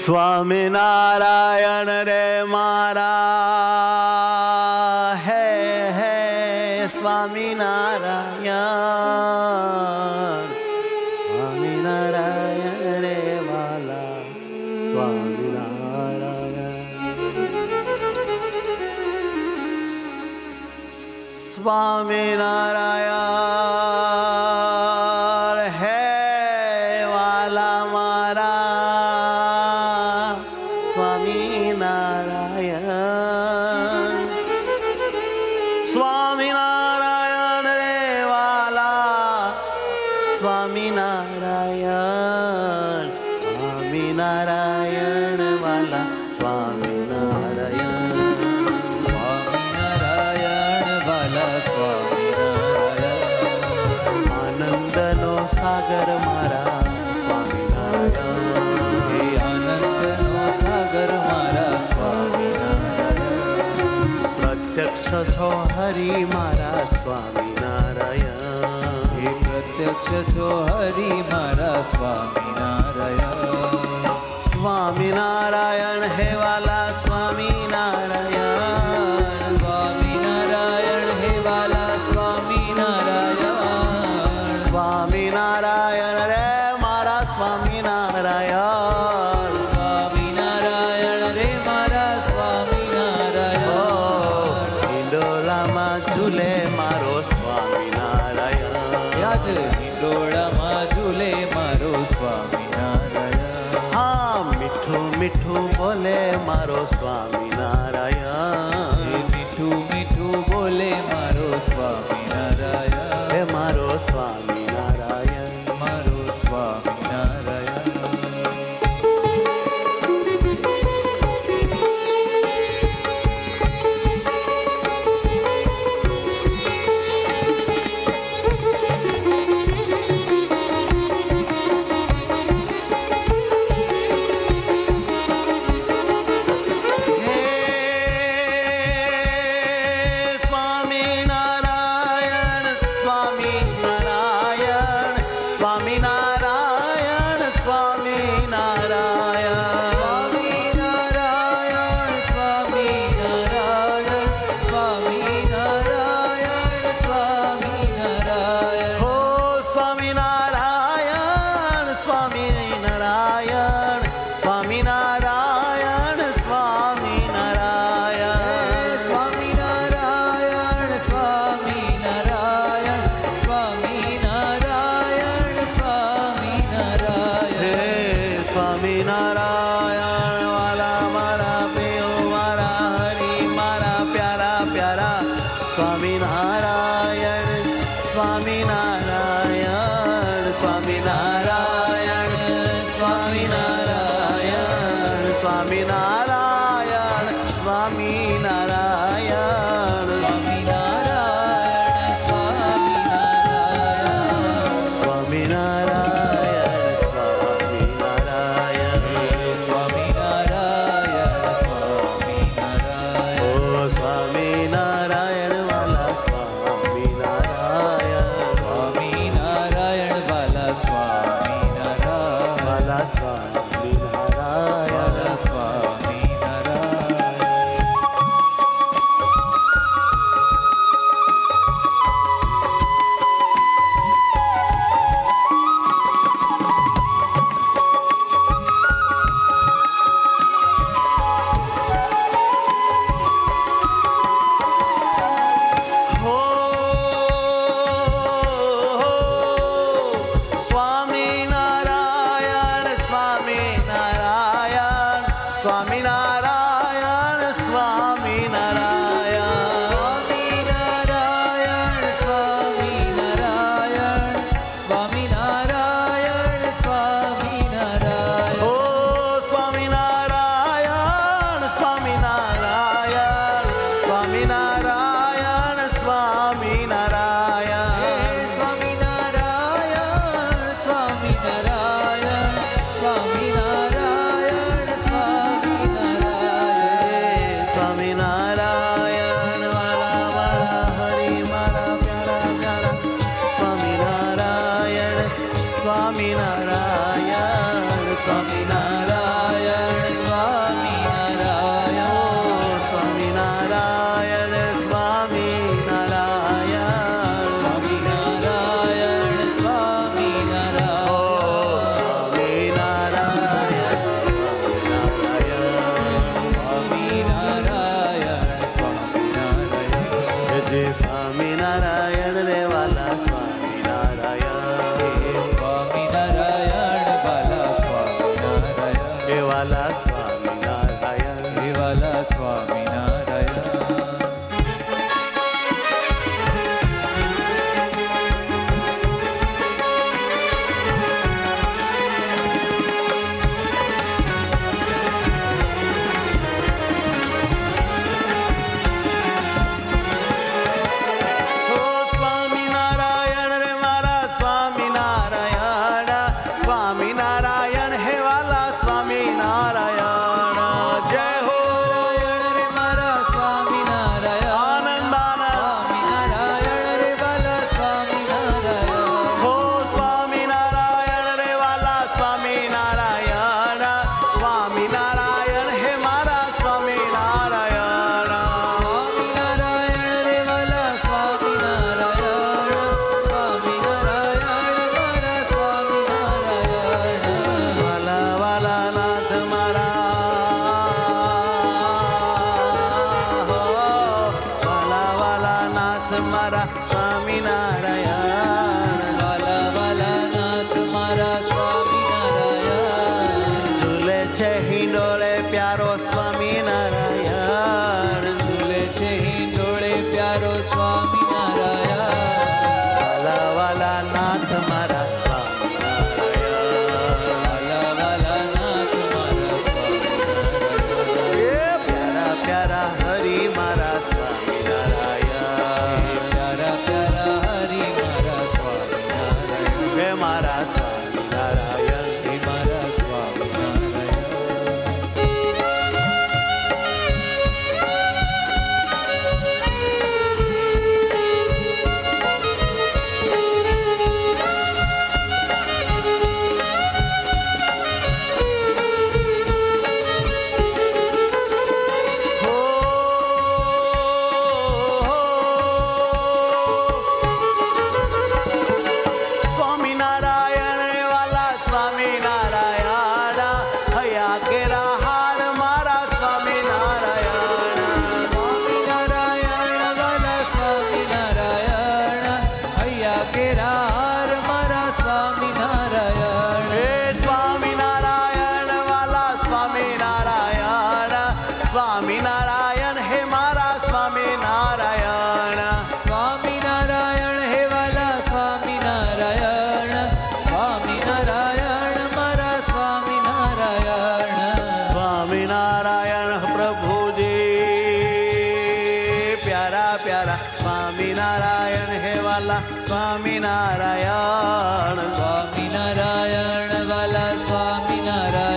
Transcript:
સ્વામિનારાયણ રે મારા હે હે સ્વામિનારાયણ સ્વામિનારાયણ રે વાલા સ્વામિનારાયણ સ્વામિનારાયણ હે વાલા મારા સ્વામિનારાયણ સ્વામિનારાયણ રે વાલા સ્વામિનારાયણ સ્વામિનારાયણ વાલા સ્વામિનારાયણ સ્વામિનારાયણ વાલા સ્વામિનારાયણ આનંદનો સાગર મારા સ્વામિનારાયણ હે આનંદનો સાગર મારા સ્વામિનારાયણ પ્રત્યક્ષ છો હરિ મારા સ્વામિનારાયણ હે પ્રત્યક્ષ છો હરિ મારા સ્વામિનારાયણ સ્વામિનારાયણ હે વાલા સ્વામિનારાયણ સ્વામિનારાયણ હે વાલા સ્વામિનારાયણ સ્વામિનારાયણ રે મારા સ્વામિનારાયણ સ્વામિનારાયણ રે મારા સ્વામિનારાયણ હિંડોળામાં ઝૂલે મારો સ્વામિનારાયણ યાદ હિંડોળામાં ઝૂલે મારો સ્વામિનારાયણ હા મીઠું મીઠું બોલે મારો સ્વામિનારાયણ મીઠું મીઠું બોલે મારો સ્વામિનારાયણ હે મારો સ્વામિનારાયણ મારો સ્વામિનારાયણ સ્વામિનારાયણ વાલા મારા પ્રિયો મારા હરિ મારા પ્યારા પ્યારા સ્વામિનારાયણ સ્વામિનારાયણ સ્વામિનારાયણ સ્વામિનારાયણ સ્વામિનારાયણ સ્વામિનારાયણ સ્વામિનારાયણ સ્વામિનારાયણ સ્વામિનારાયણ સ્વામિનારાયણ સ્વામિનારાયણ ઓ સ્વામિનારાયણ સ્વામિનારાયણ સ્વામિનારાયણ સ્વામિનારાયણ સ્વામિનારાયણ સ્વામિનારાયણ સ્વામિનારાયણ સ્વામિનારાયણ વાલા મારા હરિ મારા પ્યારા પ્યારા સ્વામિનારાયણ સ્વામિનારાયણ સ્વામિનારાયણ છે હિંડોળે પ્યારો સ્વામિનારાયણ ઝૂલે છે હિંડોળે પ્યારો સ્વામિનારાયણ વાલા વાલા નાથ મારા વાલા વાલા નાથ મારા સ્વામિનારાયણ એ પ્યારા પ્યારા હરિ મારા સ્વામિનારાયણ પ્યારા પ્યારા હરિ મારા સ્વામિનારાયણ હે મારા સ્વામિનારાયણ હે મારા સ્વામિનારાયણ હો સ્વામિનારાયણ વાલા સ્વામિનારાયણ હૈયા કેરા હાર મારા સ્વામિનારાયણ સ્વામિનારાયણ વાલા સ્વામિનારાયણ હૈયા કેરા હાર મારા સ્વામિનારાયણ હે સ્વામિનારાયણ વાલા સ્વામિનારાયણ સ્વામિનારાયણ હે મારા સ્વામિનારાયણ સ્વામિનારાયણ હે વાલા સ્વામિનારાયણ સ્વામિનારાયણ મારા સ્વામિનારાયણ સ્વામિનારાયણ પ્રભુજી પ્યારા પ્યારા સ્વામિનારાયણ હે વાલા સ્વામિનારાયણ સ્વામિનારાયણ વાલા સ્વામિનારાયણ